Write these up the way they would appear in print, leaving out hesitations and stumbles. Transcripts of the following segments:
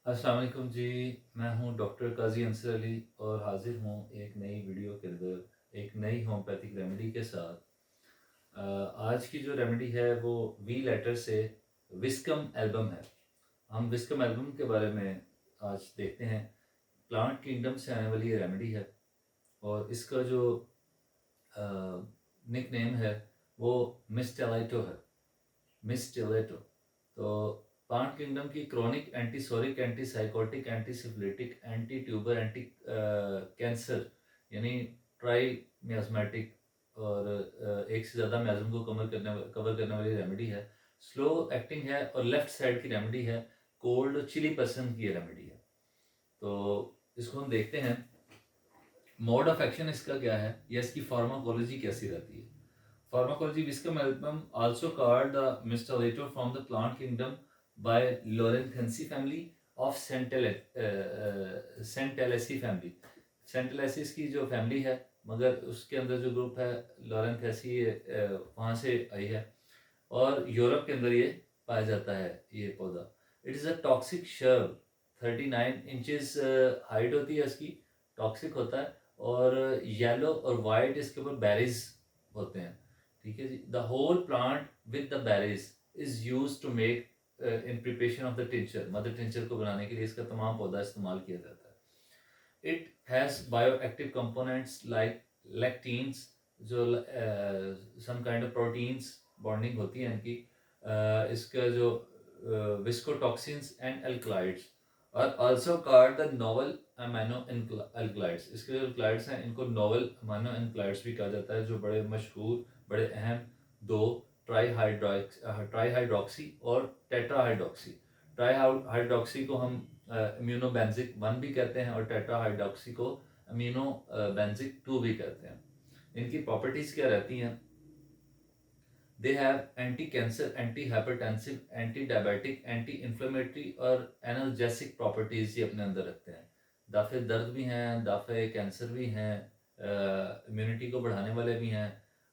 अस्सलाम वालेकुम जी। मैं हूं डॉक्टर काजी अंसर अली और हाजिर हूं एक नई वीडियो के अंदर एक नई होम्योपैथिक रेमेडी के साथ। आज की जो रेमेडी है वो वी लेटर से विस्कम एल्बम है। हम विस्कम एल्बम के बारे में आज देखते हैं। प्लांट किंगडम से आने वाली ये रेमेडी है और इसका जो निक नेम है वो मिस्टेलाइटो है। मिस्टेलेटो। तो प्लांट किंगडम की chronic antipsoric antipsychotic antisyphilitic anti tuber anti cancer यानी ट्राई मियास्मेटिक और एक से ज़्यादा मियाज्म को कवर करने वाली रेमेडी है। स्लो एक्टिंग है और लेफ्ट साइड की रेमेडी है। कोल्ड चिली पर्सन की रेमेडी है। तो इसको हम देखते हैं मोड ऑफ एक्शन इसका क्या है या इसकी फार्माकोलॉजी कैसी रहती है। Pharmacology Viscum album, also called the Mistelator from the plant kingdom by Lorenthensi family of Centellacea family. Centellacea की जो फैमिली है मगर उसके अंदर जो ग्रुप है लॉरेंथेसी वहाँ से आई है और यूरोप के अंदर ये पाया जाता है ये पौधा। It is a toxic shrub. 39 inches height होती है इसकी। टॉक्सिक होता है और येलो और वाइट इसके ऊपर बेरीज होते हैं। ठीक है जी। The whole plant with the berries is use to make in preparation of the tincture. Mother tincture को बनाने के लिए इसका तमाम पौधा इस्तेमाल किया जाता है। It has bioactive components like lectins जो some kind of proteins bonding होती है इनकी। इसका जो विस्कोटॉक्सिन्स एंड एल्कलाइड्स और also called the novel amino alkaloids. इसके जो एल्कलाइड्स हैं इनको नोवल अमाइनो एल्कलाइड्स भी कहा जाता है जो बड़े मशहूर बड़े अहम दो ट्राई हाइड्रोक्सी और टेट्रा हाइड्रोक्सी। ट्राई हाइड्रोक्सी को हम इम्यूनोबेंजिक 1 भी कहते हैं और टेट्रा हाइड्रोक्सी को इम्यूनोबेंजिक 2 भी कहते हैं। इनकी प्रॉपर्टीज क्या रहती हैं? They have anti cancer, anti hypertensive, anti diabetic, anti inflammatory और एनर्जेसिक प्रॉपर्टीज ये अपने अंदर रखते हैं। दाफे दर्द भी हैं, दाफे कैंसर भी हैं, इम्यूनिटी को बढ़ाने वाले भी हैं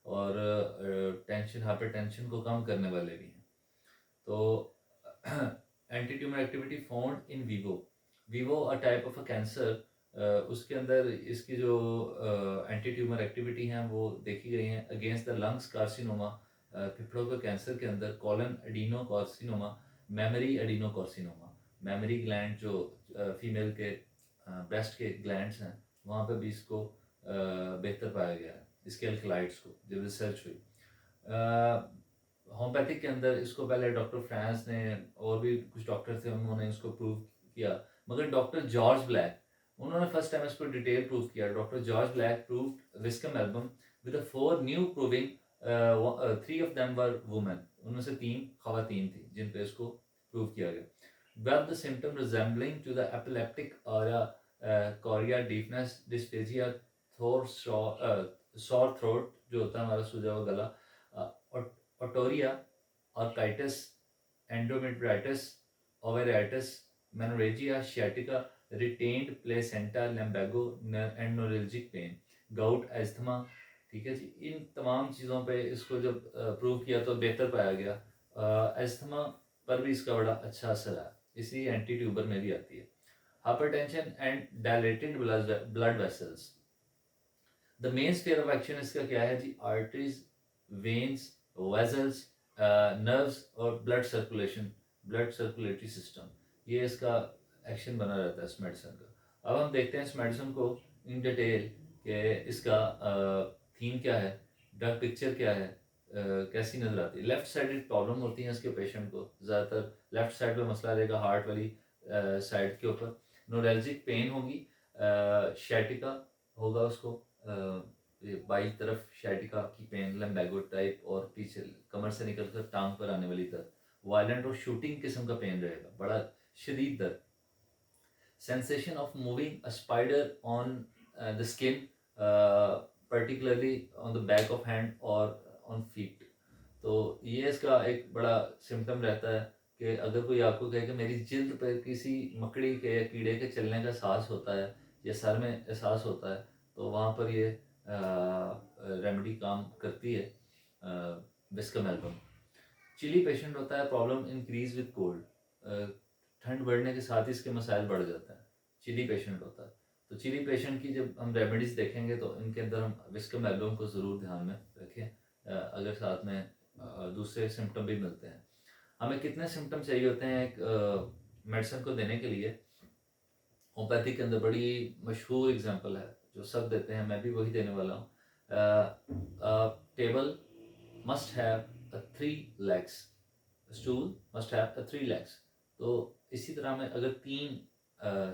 और टेंशन हाइपरटेंशन को कम करने वाले भी हैं। तो anti tumour activity found in vivo. Vivo a type of a cancer, उसके अंदर इसकी जो एंटी ट्यूमर एक्टिविटी हैं वो देखी गई हैं अगेंस्ट द लंग्स कार्सिनोमा, फेफड़ों के कैंसर के अंदर, colon adeno carcinoma, memory adeno carcinoma. Mammary gland जो फीमेल के ब्रेस्ट के ग्लैंड्स हैं वहाँ पे भी इसको बेहतर पाया गया है इसके एल्कलाइड्स को जब रिसर्च हुई। होम्योपैथिक के अंदर इसको पहले डॉक्टर फ्रांस ने और भी कुछ डॉक्टर थे उन्होंने इसको प्रूव किया मगर डॉक्टर जॉर्ज ब्लैक उन्होंने फर्स्ट टाइम इसको डिटेल प्रूव किया। Doctor George black proved Viscum album with 4 new proving, 3 of them were women. उनमें से 3 खवातीन थी जिन पे इसको प्रूव किया गया। Web the symptom resembling to the epileptic और कोरिया डीफनेस डिस्पेजिया थोर सॉर थ्रोट जो होता है हमारा सूजा हुआ गला, otorrhoea, orchitis, endometritis, ovaritis, menorrhagia, sciatica, retained placenta, lumbago and neuralgic pain, gout, asthma. ठीक है जी। इन तमाम चीज़ों पे इसको जब प्रूव किया तो बेहतर पाया गया। एस्थमा पर भी इसका बड़ा अच्छा असर है, इसी एंटी ट्यूबर में भी आती है। Hypertension and dilated blood vessels. The main sphere of action इसका क्या है जी? आर्टरीज, वेन्स, वेजल्स, नर्व्स और blood circulation, blood circulatory system, ये इसका एक्शन बना रहता है इस मेडिसिन का। अब हम देखते हैं इस मेडिसिन को इन डिटेल कि इसका थीम क्या है, ड्रग पिक्चर क्या है, कैसी नज़र आती है। लेफ्ट साइडेड प्रॉब्लम होती है इसके पेशेंट को, ज़्यादातर लेफ्ट साइड पे मसला रहेगा हार्ट वाली साइड के ऊपर। नोरेल्जिक पेन होगी, शैटिका होगा उसको, ये बाई तरफ शैटिका की पेन, लम्बैगो टाइप और पीछे कमर से निकलकर टांग पर आने वाली तरफ वायलेंट और शूटिंग किस्म का पेन रहेगा, बड़ा शदीद दर्द। Sensation of moving a spider on the skin, particularly on the back of hand और ऑन फीट। तो ये इसका एक बड़ा सिम्टम रहता है कि अगर कोई आपको कहे कि मेरी जिल्द पर किसी मकड़ी के या कीड़े के चलने का एहसास होता है या सर में एहसास होता है तो वहाँ पर ये रेमेडी काम करती है। Viscum album. चिली पेशेंट होता है, प्रॉब्लम इंक्रीज विद कोल्ड, ठंड बढ़ने के साथ ही इसके मसाइल बढ़ जाते हैं। चिली पेशेंट होता है, तो चिली पेशेंट की जब हम रेमेडीज़ देखेंगे तो इनके अंदर हम विस्कम एल्बम को ज़रूर ध्यान में रखें, अगर साथ में दूसरे सिम्टम भी मिलते हैं। हमें कितने सिम्टम चाहिए होते हैं एक मेडिसिन को देने के लिए? होम्योपैथी के अंदर बड़ी मशहूर एग्जांपल है जो सब देते हैं, मैं भी वही देने वाला हूँ। Table must have 3 legs, stool must have 3 legs। तो इसी तरह में अगर 3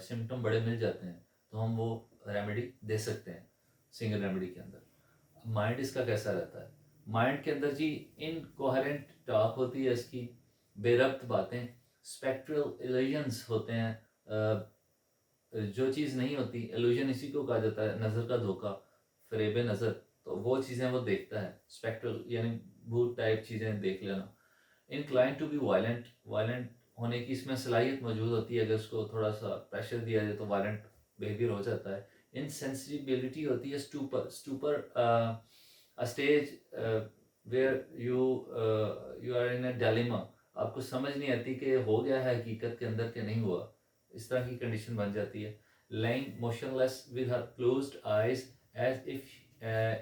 सिम्टम बड़े मिल जाते हैं तो हम वो रेमेडी दे सकते हैं सिंगल रेमेडी के अंदर। माइंड इसका कैसा रहता है? माइंड के अंदर जी इनकोहेरेंट टॉक होती है इसकी, बेरब्त बातें, स्पेक्ट्रल इल्यूजन्स होते हैं। जो चीज़ नहीं होती, इल्यूजन इसी को कहा जाता है, नज़र का धोखा, फरेब नज़र। तो वो चीज़ें वो देखता है, स्पेक्ट्रल यानी भूत टाइप चीज़ें देख लेना। Incline to be violent, violent होने की इसमें सलाहियत मौजूद होती है, अगर उसको थोड़ा सा प्रेशर दिया जाए तो वायलेंट बिहेवियर हो जाता है। इनसेंसिबिलिटी होती है, stupor, stupor a stage where you are in a dilemma, आपको समझ नहीं आती कि हो गया है हकीकत के अंदर कि नहीं हुआ, इस तरह की कंडीशन बन जाती है। Lying motionless with her closed eyes as if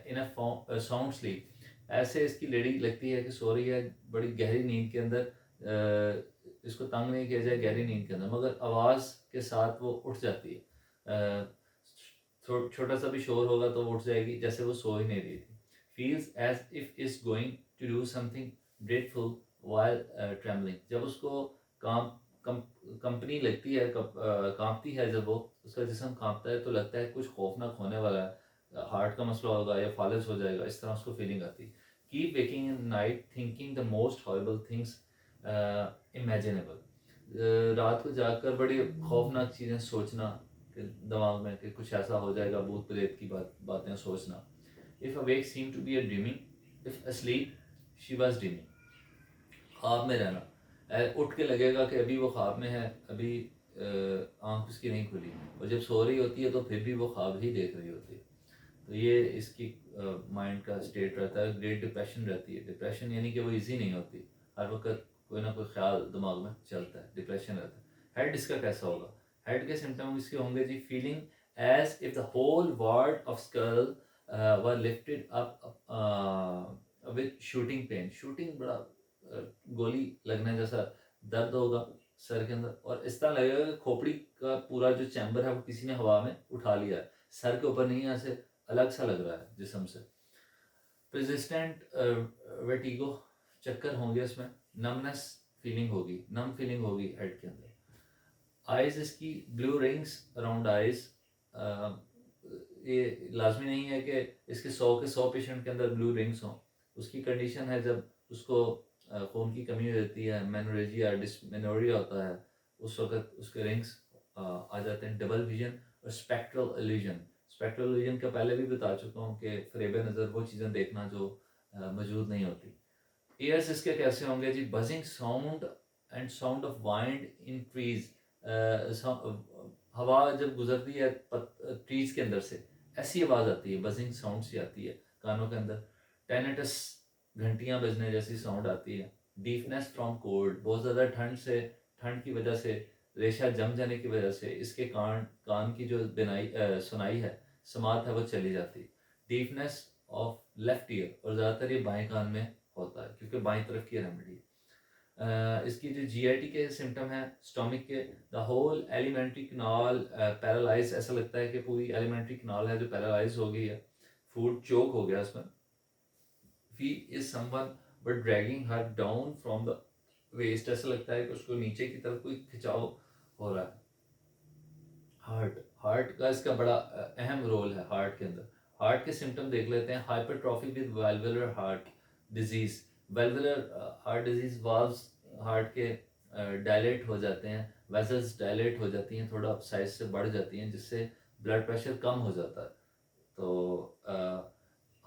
in a sound sleep, ऐसे इसकी लेडी लगती है कि सो रही है बड़ी गहरी नींद के अंदर, इसको तंग नहीं किया जाए गहरी नींद के अंदर, मगर आवाज़ के साथ वो उठ जाती है। छोटा सा भी शोर होगा तो वो उठ जाएगी, जैसे वो सो ही नहीं रही थी। Feels as if is going to do something dreadful while trembling, जब उसको काम कंपनी लगती है, कांपती है, जब वो उसका जिस्म कांपता है तो लगता है कुछ खौफनाक होने वाला है, हार्ट का मसला होगा या फालिज हो जाएगा, इस तरह उसको फीलिंग आती है। Keep waking in night thinking the most horrible things imaginable, रात को जागकर बड़ी खौफनाक चीज़ें सोचना कि दिमाग में कि कुछ ऐसा हो जाएगा, भूत प्रेत की बातें सोचना। If awake seem to be a dreaming, if asleep she was dreaming, ख्वाब में रहना, उठ के लगेगा कि अभी वो ख्वाब में है, अभी आँख उसकी नहीं खुली, और जब सो रही होती है तो फिर भी वो ख्वाब ही देख रही होती है। तो ये इसकी माइंड का स्टेट रहता है। ग्रेट डिप्रेशन रहती है, डिप्रेशन यानी कि वो इजी नहीं होती, हर वक्त कोई ना कोई ख्याल दिमाग में चलता है, डिप्रेशन रहता है। हेड इसका कैसा होगा? हेड के सिम्टम इसके होंगे जी, feeling as if the whole world of skull were lifted up with shooting pain, shooting बड़ा गोली लगने जैसा दर्द होगा सर के अंदर, और इस तरह लगेगा कि खोपड़ी का पूरा जो चैम्बर है वो किसी ने हवा में उठा लिया है, सर के ऊपर नहीं, ऐसे अलग सा लग रहा है जिस्म से। परसिस्टेंट वेटिगो, चक्कर होंगे इसमें, नमनेस फीलिंग होगी, नम फीलिंग होगी हेड के अंदर। आइज इसकी ब्लू रिंग्स अराउंड आइज, ये लाजमी नहीं है कि इसके 100 पेशेंट के अंदर ब्लू रिंग्स हों, उसकी कंडीशन है जब उसको खून की कमी हो जाती है, मेनोरेजिया डिस्मेनोरिया होता है, उस वक्त उसके रिंग्स आ जाते हैं। डबल विजन और स्पेक्ट्रल इल्यूजन, स्पेक्ट्रल इल्यूजन का पहले भी बता चुका हूँ कि फरेब नज़र वो चीज़ें देखना जो मौजूद नहीं होती। ईयर्स इसके कैसे होंगे जी? Buzzing sound and sound of wind in trees, हवा जब गुजरती है ट्रीज के अंदर से, ऐसी आवाज़ आती है, बजिंग साउंड सी आती है कानों के अंदर। टेनेटस, घंटियाँ बजने जैसी साउंड आती है। डीफनेस फ्रॉम कोल्ड, बहुत ज़्यादा ठंड से, ठंड की वजह से, रेशा जम जाने की वजह से इसके कान की जो सुनाई है, समात है, वो चली जाती है। डीफनेस ऑफ लेफ्ट ईयर, और ज़्यादातर ये बाएं कान में होता है क्योंकि बाएं तरफ की रेमेडी। इसकी जो जीआईटी के सिम्टम है स्टोमिक के, the whole alimentary canal paralyse, ऐसा लगता है कि पूरी एलिमेंट्री कनाल है जो पैरालाइज हो गई है, फूड चोक हो गया इसमें। Feel is someone but dragging her down from the waist, ऐसा लगता है कि उसको नीचे की तरफ कोई खिंचाव हो रहा है। हार्ट, हार्ट का इसका बड़ा अहम रोल है हार्ट के अंदर। हार्ट के सिम्टम देख लेते हैं। Hypertrophy with valvular heart disease, valvular heart disease, valves heart के डायलेट हो जाते हैं, वेसल्स डायलेट हो जाती हैं, थोड़ा साइज से बढ़ जाती हैं, जिससे ब्लड प्रेशर कम हो जाता है। तो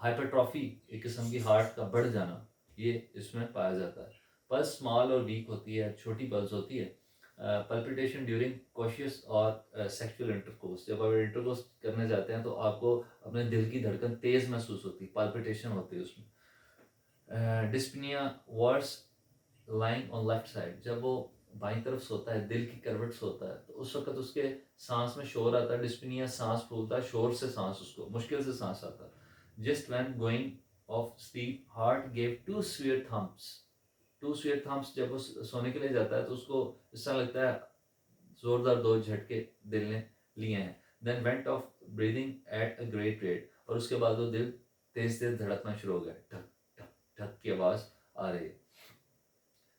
हाइपरट्रॉफी एक किस्म की हार्ट का बढ़ जाना, ये इसमें पाया जाता है। पल्स स्मॉल और वीक होती है, छोटी पल्स होती है। पल्पिटेशन ड्यूरिंग कॉशियस और सेक्सुअल इंटरकोर्स, जब आप इंटरकोर्स करने जाते हैं तो आपको अपने दिल की धड़कन तेज महसूस होती है, पल्पिटेशन होती है उसमें। Dyspnoea worse lying on left side, जब वो बाईं तरफ सोता है, दिल की करवट सोता है, तो उस वक्त उसके सांस में शोर आता है, डिस्पनिया, सांस फूलता है, शोर से सांस, उसको मुश्किल से सांस आता है। Just when going off sleep heart gave two severe thumps. Two severe thumps, जब वो सोने के लिए जाता है तो उसको ऐसा लगता है जोरदार दो झटके दिल ने लिए हैं। Then went off breathing at a great rate, और उसके बाद वो दिल तेज तेज धड़कना शुरू हो गया, ठक ठक ठक की आवाज़ आ रही है।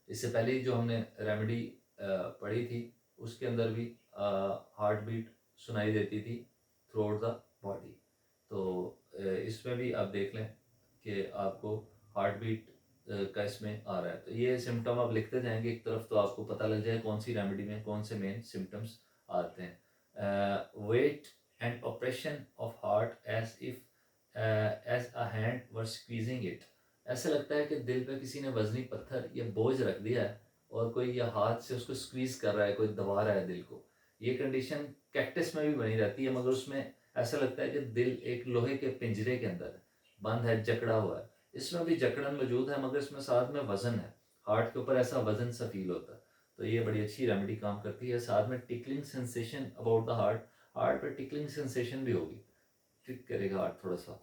इससे पहले जो हमने रेमेडी पढ़ी थी उसके अंदर भी हार्ट बीट सुनाई देती थी थ्रू आउट द बॉडी। तो इसमें भी आप देख लें कि आपको हार्ट बीट का इसमें आ रहा है। तो ये सिम्टम आप लिखते जाएंगे एक तरफ, तो आपको पता लग जाए कौन सी रेमेडी में कौन से मेन सिम्टम्स आते हैं। Weight and operation of heart as if as a hand were squeezing it. ऐसा लगता है कि दिल पे किसी ने वजनी पत्थर या बोझ रख दिया है और कोई या हाथ से उसको स्क्वीज कर रहा है, कोई दबा रहा है दिल को। ये कंडीशन कैक्टस में भी बनी रहती है, मगर उसमें ऐसा लगता है कि दिल एक लोहे के पिंजरे के अंदर है, बंद है, जकड़ा हुआ है। इसमें भी जकड़न मौजूद है, मगर इसमें साथ में वजन है, हार्ट के ऊपर ऐसा वजन सा फील होता है। तो ये बड़ी अच्छी रेमेडी काम करती है। साथ में tickling sensation about the heart, heart पर टिकलिंग सेंसेशन भी होगी, टिक करेगा हार्ट थोड़ा सा।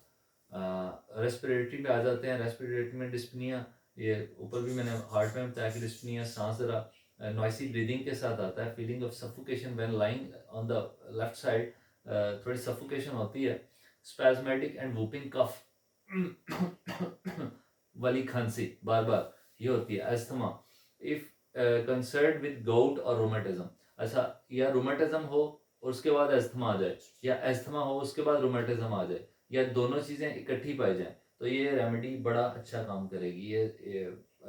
रेस्पिरेटरी में आ जाते हैं। रेस्पिरेटरी में डिस्पनिया, ये ऊपर भी मैंने हार्ट में बताया कि डिस्पनिया सांस ज़रा नॉइसी ब्रीदिंग के साथ आता है। Feeling of suffocation when lying on the left side, थोड़ी सफोकेशन होती है। स्पैज्मेटिक एंड वूपिंग कफ वाली खांसी बार बार ये होती है। Asthma if concern with gout और रोमेटिज्म, ऐसा या रोमेटिज्म हो और उसके बाद अस्थमा आ जाए, या अस्थमा हो उसके बाद रोमेटिज्म आ जाए, या दोनों चीज़ें इकट्ठी पाई जाएं, तो ये रेमेडी बड़ा अच्छा काम करेगी। ये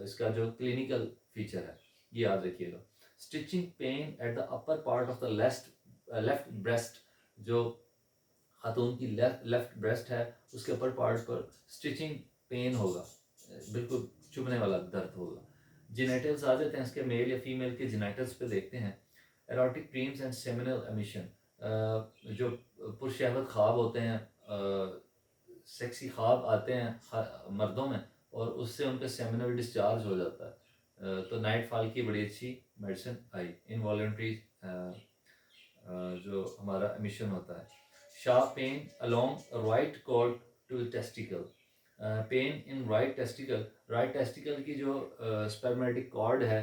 इसका जो क्लिनिकल फीचर है ये याद रखिएगा। Stitching pain at the upper part of the left breast, जो खातून की लेफ्ट ब्रेस्ट है उसके अपर पार्ट पर स्टिचिंग पेन होगा, बिल्कुल चुभने वाला दर्द होगा। जेनेटल्स आ जाते हैं इसके, मेल या फीमेल के जेनेटल्स पे देखते हैं। Erotic dreams and seminal emission, जो पुरशहवत ख्वाब होते हैं, सेक्सी ख्वाब आते हैं मर्दों में, और उससे उनका सेमिनल डिस्चार्ज हो जाता है। तो नाइट फॉल की बड़ी अच्छी मेडिसिन आई। इनवॉलेंट्री जो हमारा एमिशन होता है। Sharp pain along right cord to testicle, pain in right testicle की जो स्पर्मेटिक कॉर्ड है,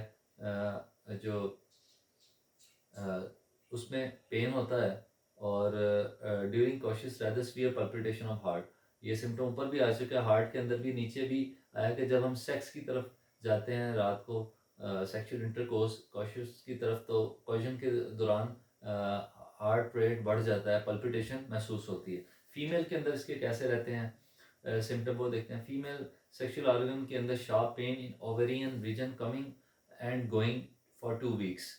जो उसमें पेन होता है। और during cautious rather sphere palpitation of heart, ये सिम्टम ऊपर भी आ चुका है, हार्ट के अंदर भी नीचे भी आया कि जब हम सेक्स की तरफ जाते हैं रात को, सेक्सुअल इंटरकोर्स कॉशियस की तरफ, तो कॉशन के दौरान हार्ट रेट बढ़ जाता है, पल्पिटेशन महसूस होती है। फीमेल के अंदर इसके कैसे रहते हैं सिम्टम वो देखते हैं। फीमेल सेक्सुअल ऑर्गन के अंदर sharp pain in ovarian region coming and going for 2 weeks,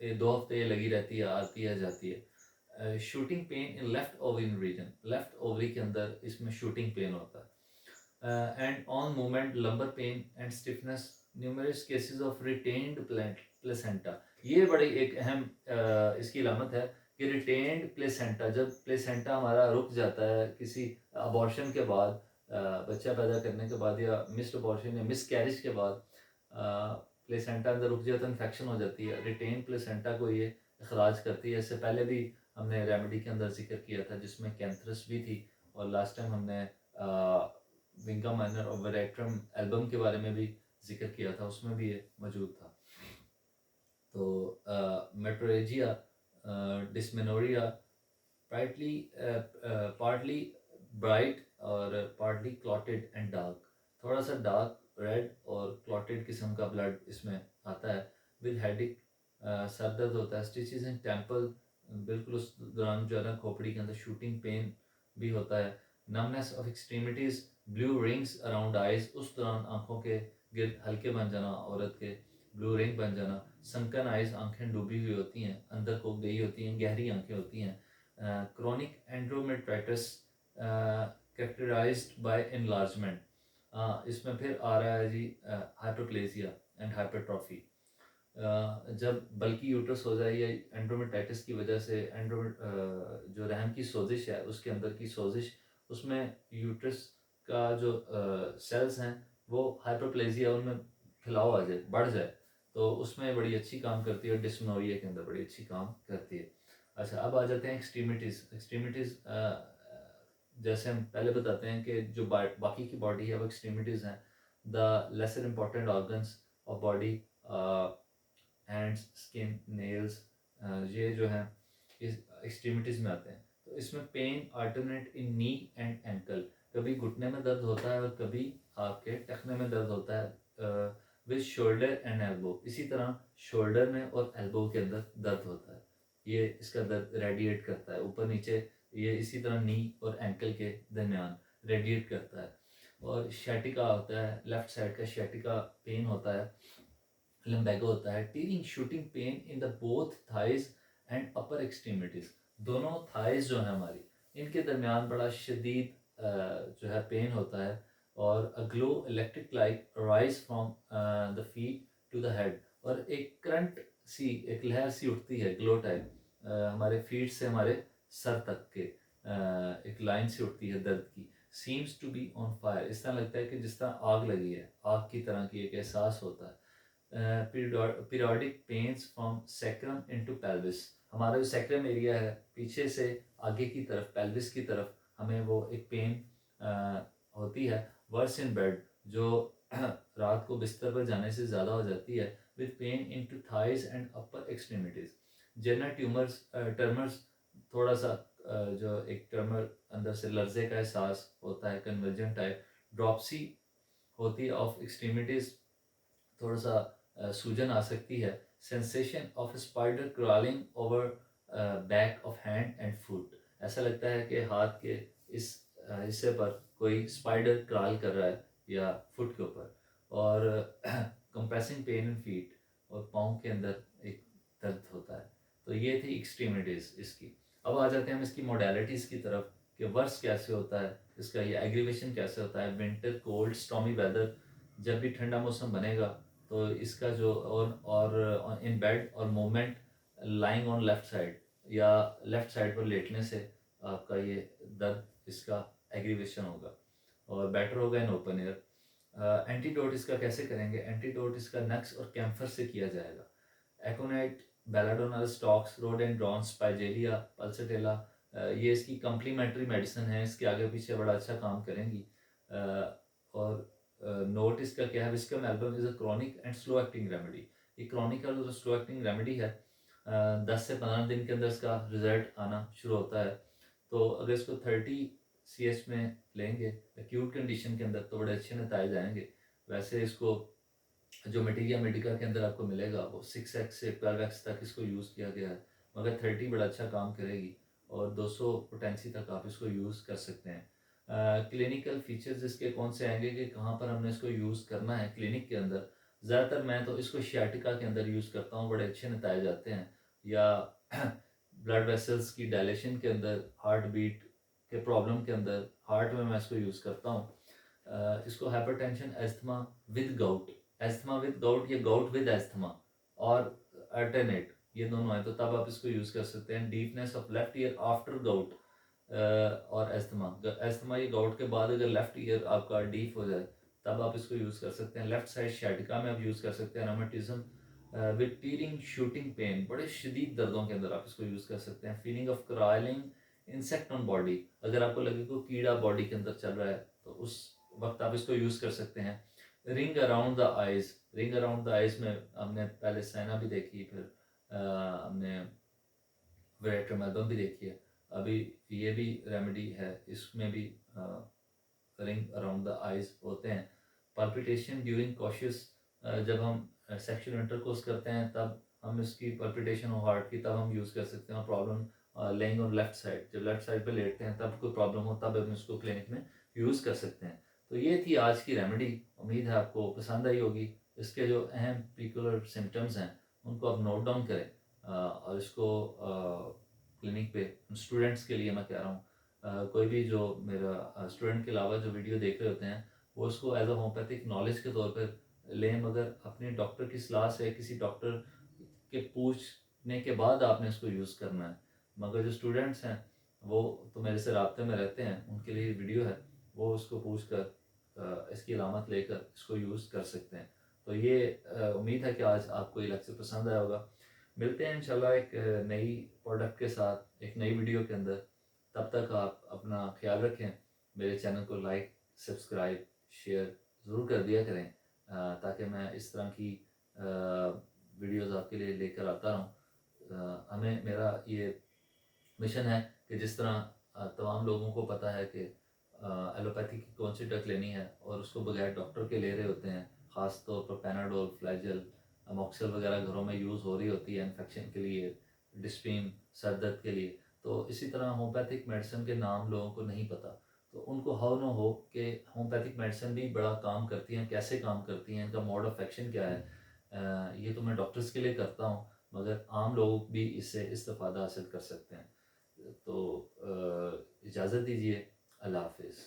ये 2 हफ्ते लगी रहती है, आती है जाती है। Shooting pain in left ovarian region, left ovary के अंदर इसमें शूटिंग पेन होता है। And on movement lumbar pain and stiffness, numerous cases of retained placenta, ये बड़ी एक अहम इसकी अलामत है कि रिटेन्ड प्लेसेंटा, जब प्लेसेंटा हमारा रुक जाता है किसी अबॉर्शन के बाद, बच्चा पैदा करने के बाद, या मिस्ड अबॉर्शन या मिस कैरिज के बाद प्लेसेंटा अंदर रुक जाता है, इन्फेक्शन हो जाती है, रिटेन प्लेसेंटा को ये अखराज करती है। इससे पहले भी हमने रेमेडी के अंदर जिक्र किया था जिसमें कैंथरस भी थी, और लास्ट टाइम हमने विंगा माइनर और वेरेट्रम एल्बम के बारे में भी जिक्र किया था, उसमें भी ये मौजूद था। तो मेट्रोरेजिया, डिस्मेनोरिया, पार्टली ब्राइट और पार्टली क्लॉटेड एंड डार्क, थोड़ा सा डार्क रेड और क्लॉटेड किस्म का ब्लड इसमें आता है। विद हेडिक, सर दर्द होता है। स्टिचेस इन टेम्पल, बिल्कुल उस दौरान जो है ना खोपड़ी के अंदर शूटिंग पेन भी होता है। Numbness of extremities, blue rings around eyes, उस दौरान आंखों के गिर्द हल्के बन जाना, औरत के ब्लू रिंग बन जाना। संकन आइज, आंखें डूबी हुई होती हैं, अंदर को गई होती हैं, गहरी आंखें होती हैं। क्रोनिक एंड्रोमेट्राइटिस कैरेक्टराइज्ड बाय एनलार्जमेंट, इसमें फिर आ रहा है जी हाइपरप्लेजिया एंड हाइपरट्रॉफी। जब बल्कि यूट्रस हो जाए या एंड्रोमेटाइटिस की वजह से जो रहम की सोजिश है उसके अंदर की सोजिश, उसमें यूट्रस का जो सेल्स हैं वो हाइपरप्लेजिया, उनमें फैलाव आ जाए, बढ़ जाए, तो उसमें बड़ी अच्छी काम करती है और डिस्मेनोरिया के अंदर बड़ी अच्छी काम करती है। अच्छा, अब आ जाते हैं एक्सट्रीमिटीज़। एक्सट्रीमिटीज़ जैसे हम पहले बताते हैं कि जो बाकी की बॉडी है वो एक्सट्रीमिटीज़ हैं। The lesser important organs of body, hands, skin, nails, ये जो हैं इस एक्सट्रीमिटीज़ में आते हैं। तो इसमें pain alternate in knee and ankle, कभी घुटने में दर्द होता है और कभी आपके टखने में दर्द होता है विद शोल्डर एंड एल्बो। इसी तरह शोल्डर में और एल्बो के अंदर दर्द होता है, ये इसका दर्द रेडिएट करता है ऊपर नीचे। ये इसी तरह नी और एंकल के दरमियान रेडिएट करता है। और शैटिका होता है, लेफ्ट साइड का शैटिका पेन होता है, लम्बैगो होता है। Tearing shooting pain in the both thighs and upper extremities, दोनों थाइज जो है हमारी, इनके दरमियान बड़ा शदीद जो है पेन होता है। और a glow electric light rise from the feet to the head, और एक करंट सी, एक लहर सी उठती है ग्लो टाइप, हमारे फीट से हमारे सर तक के एक लाइन सी उठती है दर्द की। Seems to be on fire, इस तरह लगता है कि जिस तरह आग लगी है, आग की तरह की एक एहसास होता है। Periodic pains from sacrum into pelvis, हमारा जो सैक्रम एरिया है पीछे से आगे की तरफ पेल्विस की तरफ हमें वो एक पेन होती है। वर्स इन बेड, जो रात को बिस्तर पर जाने से ज़्यादा हो जाती है। With pain into thighs and upper extremities. जेना ट्यूमर्स टर्मर्स, थोड़ा सा जो एक टर्मर अंदर से लर्जे का एहसास होता है, कन्वर्जन टाइप। ड्रॉपसी होती है ऑफ एक्सट्रीमिटीज, थोड़ा सा सूजन आ सकती है। Sensation of spider crawling over back of hand and foot, ऐसा लगता है कि हाथ के इस हिस्से पर कोई स्पाइडर क्रॉल कर रहा है या फुट के ऊपर। और कंप्रेसिंग पेन इन फीट, और पाँव के अंदर एक दर्द होता है। तो ये थी एक्सट्रीमिटीज़ इसकी। अब आ जाते हैं हम इसकी मोडेलिटीज़ की तरफ कि वर्स कैसे होता है इसका, ये एग्रीवेशन कैसे होता है। विंटर कोल्ड स्टॉमी वेदर, जब भी ठंडा मौसम बनेगा तो इसका जो और इन बेड और movement lying on left side, या लेफ्ट साइड पर लेटने से आपका ये दर्द इसका एग्रीवेशन होगा। और बेटर होगा इन ओपन एयर। एंटीडोट इसका कैसे करेंगे, एंटीडोट इसका नक्स और कैम्फर से किया जाएगा। एकोनाइट, बेलाडोना स्टॉक्स, रोडेंड्रॉन, स्पाइजेलिया, पल्सटेला, ये इसकी कम्प्लीमेंट्री मेडिसिन है, इसके आगे पीछे बड़ा अच्छा काम करेंगी। और नोट इसका क्या है, Viscum album is a chronic and slow acting remedy. ये क्रॉनिक और स्लो एक्टिंग रेमेडी है। 10 से 15 दिन के अंदर इसका रिजल्ट आना शुरू होता है। तो अगर इसको 30 CH में लेंगे एक्यूट कंडीशन के अंदर तो बड़े अच्छे नतीजे आएंगे। वैसे इसको जो मटीरियल मेडिका के अंदर आपको मिलेगा वो 6x से 12x तक इसको यूज़ किया गया है, मगर 30 बड़ा अच्छा काम करेगी और 200 पोटेंसी तक आप इसको यूज़ कर सकते हैं। क्लिनिकल फीचर्स इसके कौन से आएंगे कि कहाँ पर हमने इसको यूज़ करना है क्लिनिक के अंदर। ज़्यादातर मैं तो इसको शियाटिका के अंदर यूज़ करता हूँ, बड़े अच्छे नतीजे आते हैं। या ब्लड वेसल्स की डायलेशन के अंदर, हार्ट बीट के प्रॉब्लम के अंदर, हार्ट में मैं इसको यूज़ करता हूँ। इसको hypertension, asthma with gout, asthma with gout या गाउट विद एस्थमा और अल्टरनेट, ये दोनों है तो तब आप इसको यूज़ कर सकते हैं। Deepness of left ear after gout और एस्थमा, एस्थमा या गाउट के बाद अगर लेफ्ट ईयर आपका डीप हो जाए तब आप इसको यूज़ कर सकते हैं। लेफ्ट साइड शैटिका में आप यूज़ कर सकते हैं। Rheumatism with tearing shooting pain, बड़े शदीद दर्दों के अंदर आप इसको यूज़ कर सकते हैं। Feeling of crawling insect on body, अगर आपको लगे कोई कीड़ा बॉडी के अंदर चल रहा है तो उस वक्त आप इसको यूज़ कर सकते हैं। Ring around the eyes, ring around the eyes में हमने पहले सैना भी देखी, फिर हमने वेरेट्रोमेल्बम भी देखी है, अभी ये भी रेमेडी है, इसमें भी रिंग अराउंड द आइज़ होते हैं। पल्पिटेशन ड्यूरिंग कॉशियस, जब हम सेक्शुअल इंटरकोर्स करते हैं तब हम इसकी पल्पिटेशन हो हार्ट की तब हम यूज़ कर सकते हैं। और problem laying on left side, जब लेफ्ट साइड पे लेटते हैं तब कोई प्रॉब्लम हो तब हम इसको क्लिनिक में यूज़ कर सकते हैं। तो ये थी आज की रेमेडी, उम्मीद है आपको पसंद आई होगी। इसके जो अहम पर्टिकुलर सिम्टम्स हैं उनको आप नोट डाउन करें और इसको क्लिनिक पे स्टूडेंट्स के लिए मैं कह रहा हूँ, कोई भी जो मेरा स्टूडेंट के अलावा जो वीडियो देख रहे होते हैं वो उसको एज अ होम्योपैथिक नॉलेज के तौर पर लें, मगर अपने डॉक्टर की सलाह से, किसी डॉक्टर के पूछने के बाद आपने इसको यूज़ करना है। मगर जो स्टूडेंट्स हैं वो तो मेरे से राब्ते में रहते हैं, उनके लिए वीडियो है, वो उसको पूछ कर इसकी अलामत लेकर इसको यूज़ कर सकते हैं। तो ये उम्मीद है कि आज आपको ये लेक्चर पसंद आया होगा। मिलते हैं इंशाल्लाह एक नई प्रोडक्ट के साथ एक नई वीडियो के अंदर। तब तक आप अपना ख्याल रखें। मेरे चैनल को लाइक, सब्सक्राइब, शेयर ज़रूर कर दिया करें ताकि मैं इस तरह की वीडियोज़ आपके लिए लेकर आता रहूँ। हमें मेरा ये मिशन है कि जिस तरह तमाम लोगों को पता है कि एलोपैथी की कौन सी ड्रग लेनी है और उसको बगैर डॉक्टर के ले रहे होते हैं, ख़ास तौर पर पैनाडोल, फ्लैजल, अमोक्सल वगैरह घरों में यूज़ हो रही होती है इन्फेक्शन के लिए, डिस्पीन, सर दर्द के लिए। तो इसी तरह होम्योपैथिक मेडिसिन के नाम लोगों को नहीं पता, तो उनको हाउ ना हो कि होम्योपैथिक मेडिसिन भी बड़ा काम करती हैं, कैसे काम करती हैं, इनका मोड ऑफ एक्शन क्या है। ये तो मैं डॉक्टर्स के लिए करता हूँ, मगर आम लोग भी इससे इस्तेफ़ादा हासिल कर सकते हैं। तो इजाज़त दीजिए। अल्लाह हाफ़िज़।